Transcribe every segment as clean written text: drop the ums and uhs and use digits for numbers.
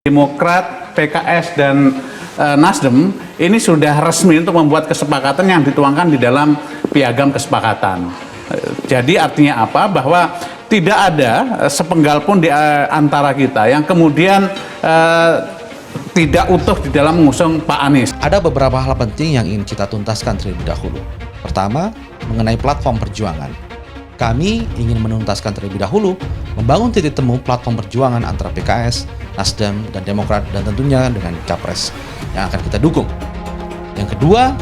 Demokrat, PKS, dan Nasdem ini sudah resmi untuk membuat kesepakatan yang dituangkan di dalam piagam kesepakatan. Jadi artinya apa? Bahwa tidak ada sepenggal pun di antara kita yang kemudian tidak utuh di dalam mengusung Pak Anies. Ada beberapa hal penting yang ingin kita tuntaskan terlebih dahulu. Pertama, mengenai platform perjuangan. Kami ingin menuntaskan terlebih dahulu membangun titik temu platform perjuangan antara PKS, Nasdem, dan Demokrat, dan tentunya dengan Capres yang akan kita dukung. Yang kedua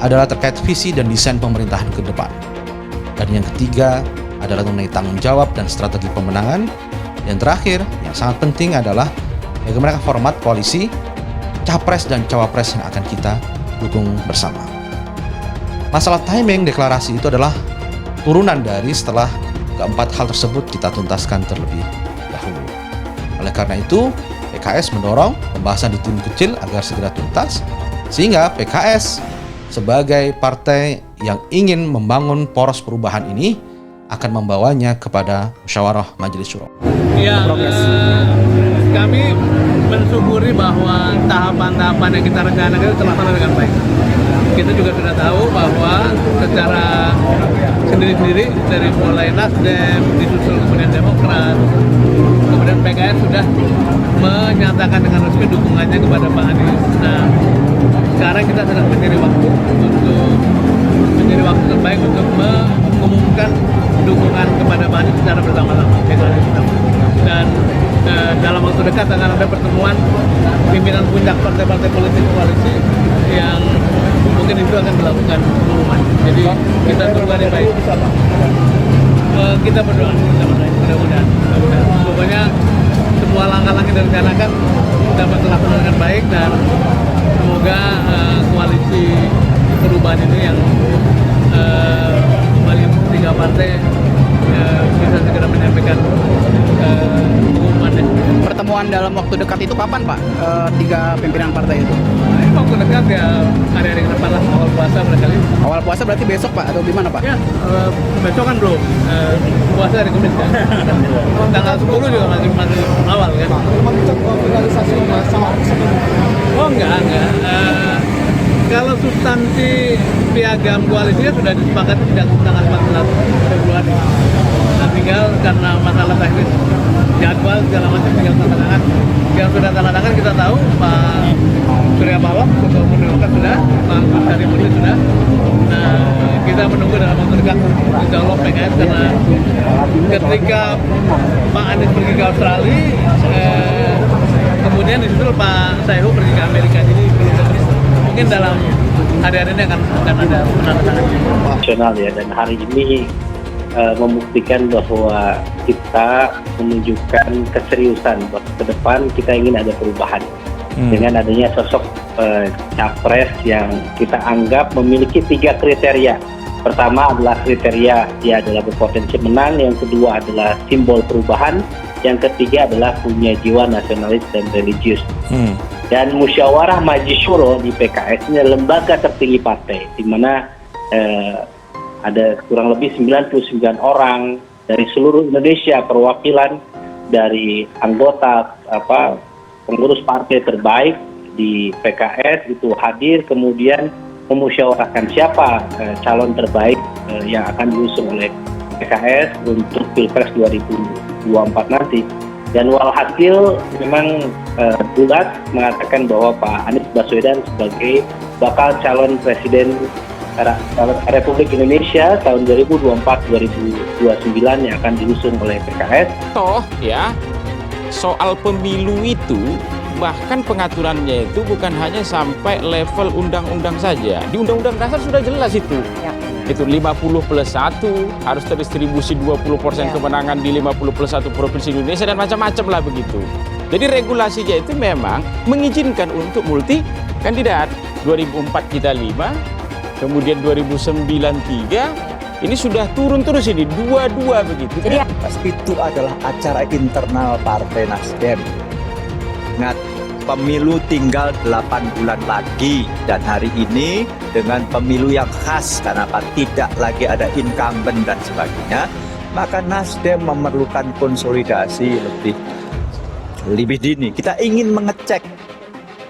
adalah terkait visi dan desain pemerintahan ke depan. Dan yang ketiga adalah mengenai tanggung jawab dan strategi pemenangan. Yang terakhir, yang sangat penting adalah bagaimana format koalisi, Capres dan Cawapres yang akan kita dukung bersama. Masalah timing deklarasi itu adalah turunan dari setelah keempat hal tersebut kita tuntaskan terlebih dahulu. Oleh karena itu, PKS mendorong pembahasan di tim kecil agar segera tuntas, sehingga PKS sebagai partai yang ingin membangun poros perubahan ini akan membawanya kepada musyawarah Majelis Syuro. Ya, kami mensyukuri bahwa tahapan-tahapan yang kita rencanakan itu terlaksana dengan baik. Kita juga sudah tahu bahwa secara sendiri-sendiri dari mulai Nasdem, disusul kemudian Demokrat, kemudian PKS sudah menyatakan dengan resmi dukungannya kepada Pak Anies. Nah, sekarang kita sedang mencari waktu terbaik untuk mengumumkan dukungan kepada Pak Anies secara bersama-sama. Dan dalam waktu dekat akan ada pertemuan pimpinan puncak partai-partai politik koalisi yang mungkin itu akan melakukan pengumuman. Jadi kita tunggu hari baik. Kita berdoa mudah-mudahan. Pokoknya semua langkah-langkah yang direncanakan dapat terlaksana dengan baik dan semoga koalisi perubahan ini yang kembali tiga partai bisa segera menyampaikan pengumumannya. Pertemuan dalam waktu dekat itu kapan, Pak? Tiga pimpinan partai itu? Nah, ini waktu dekat ya hari-hari ke depan lah, awal puasa barangkali. Awal puasa berarti besok, Pak, atau gimana, Pak? Ya, besok kan belum. Puasa hari Kamis kan. Tanggal 10 juga masih awal kan. Oh enggak. Kalau substansi piagam koalisinya sudah disepakati sejak tanggal 14 Februari. Nah, tinggal karena masalah teknis jadwal segala macam tinggal tanda tangan. Yang sudah tanda tangan kita tahu Pak Surya Paloh, Ketua Umum Demokrat sudah, Pak Gus Harimurti sudah. Nah, kita menunggu dalam waktu dekat insya Allah PKS karena ketika Pak Anies pergi ke Australia, kemudian disusul Pak Saihu pergi ke Amerika, jadi belum tentu. Mungkin dalam hari-hari ini akan ada penandatangan nasional ya, dan hari ini membuktikan bahwa kita menunjukkan keseriusan bahwa ke depan kita ingin ada perubahan dengan adanya sosok capres yang kita anggap memiliki 3 kriteria. Pertama adalah kriteria dia adalah berpotensi menang, yang kedua adalah simbol perubahan, yang ketiga adalah punya jiwa nasionalis dan religius. Dan musyawarah Majelis Syuro di PKS ini lembaga tertinggi partai, di mana ada kurang lebih 99 orang dari seluruh Indonesia, perwakilan dari anggota pengurus partai terbaik di PKS itu hadir, kemudian memusyawarahkan siapa calon terbaik yang akan diusung oleh PKS untuk Pilpres 2024 nanti. Dan walhasil memang bulat mengatakan bahwa Pak Anies Baswedan sebagai bakal calon presiden Republik Indonesia tahun 2024-2029 yang akan diusung oleh PKS. Toh ya, soal pemilu itu bahkan pengaturannya itu bukan hanya sampai level undang-undang saja. Di Undang-Undang Dasar sudah jelas itu. Itu 50+1 harus terdistribusi 20% kemenangan di 50+1 provinsi Indonesia dan macam-macam lah begitu. Jadi regulasinya itu memang mengizinkan untuk multi kandidat. 2004 kita 5, kemudian 2009 3, ini sudah turun terus ini 2-2 begitu. Jadi itu adalah acara internal Partai Nasdem. Ingat, pemilu tinggal 8 bulan lagi, dan hari ini dengan pemilu yang khas karena tidak lagi ada incumbent dan sebagainya, maka Nasdem memerlukan konsolidasi lebih lebih dini. Kita ingin mengecek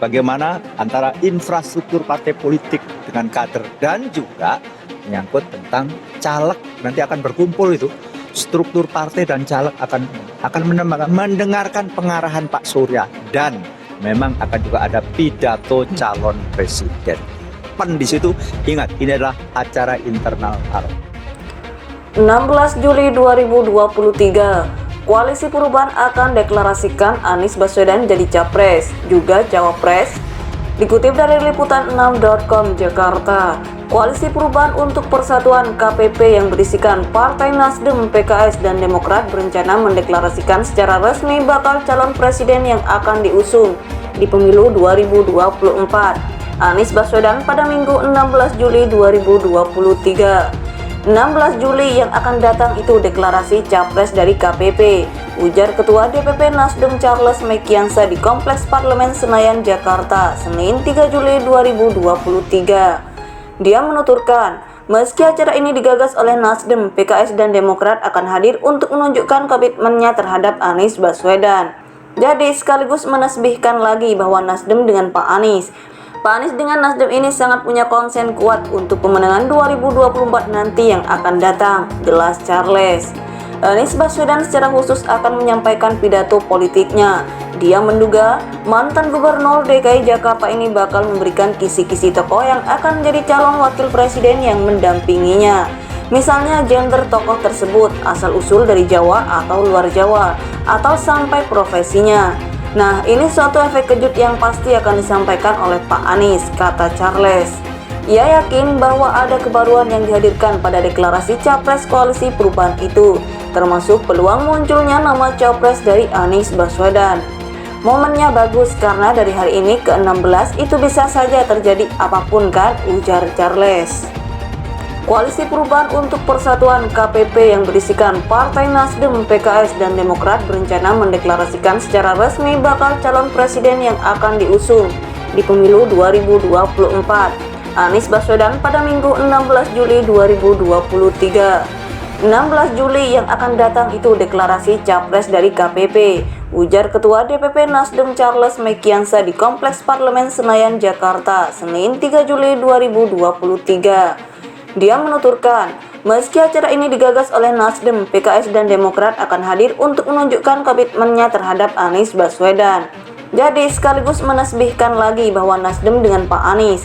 bagaimana antara infrastruktur partai politik dengan kader, dan juga menyangkut tentang caleg. Nanti akan berkumpul itu, struktur partai dan caleg akan mendengarkan pengarahan Pak Surya, dan memang akan juga ada pidato calon presiden. Pan di situ, ingat, ini adalah acara internal partai. 16 Juli 2023, Koalisi Perubahan akan deklarasikan Anies Baswedan jadi capres, juga cawapres. Dikutip dari liputan6.com Jakarta, Koalisi Perubahan untuk Persatuan KPP yang berisikan Partai Nasdem, PKS, dan Demokrat berencana mendeklarasikan secara resmi bakal calon presiden yang akan diusung di pemilu 2024, Anies Baswedan pada Minggu 16 Juli 2023. 16 Juli yang akan datang itu deklarasi capres dari KPP, ujar Ketua DPP Nasdem Charles Mekiansa di Kompleks Parlemen Senayan, Jakarta, Senin 3 Juli 2023. Dia menuturkan, meski acara ini digagas oleh Nasdem, PKS, dan Demokrat akan hadir untuk menunjukkan komitmennya terhadap Anies Baswedan. Jadi sekaligus menasbihkan lagi bahwa Nasdem dengan Pak Anies dengan Nasdem ini sangat punya konsen kuat untuk pemenangan 2024 nanti yang akan datang, jelas Charles. Anies Baswedan secara khusus akan menyampaikan pidato politiknya. Dia menduga mantan Gubernur DKI Jakarta ini bakal memberikan kisi-kisi tokoh yang akan menjadi calon wakil presiden yang mendampinginya. Misalnya gender tokoh tersebut, asal-usul dari Jawa atau luar Jawa, atau sampai profesinya. Nah, ini suatu efek kejut yang pasti akan disampaikan oleh Pak Anies, kata Charles. Ia yakin bahwa ada kebaruan yang dihadirkan pada deklarasi Capres Koalisi Perubahan itu, termasuk peluang munculnya nama Capres dari Anies Baswedan. Momennya bagus karena dari hari ini ke 16 itu bisa saja terjadi apapun kan, ujar Charles. Koalisi Perubahan untuk Persatuan KPP yang berisikan Partai Nasdem, PKS, dan Demokrat berencana mendeklarasikan secara resmi bakal calon presiden yang akan diusung di pemilu 2024, Anies Baswedan pada Minggu 16 Juli 2023. 16 Juli yang akan datang itu deklarasi capres dari KPP, ujar Ketua DPP Nasdem Charles Mekiansa di Kompleks Parlemen Senayan, Jakarta, Senin 3 Juli 2023. Dia menuturkan, meski acara ini digagas oleh Nasdem, PKS, dan Demokrat akan hadir untuk menunjukkan komitmennya terhadap Anies Baswedan. Jadi sekaligus menasbihkan lagi bahwa Nasdem dengan Pak Anies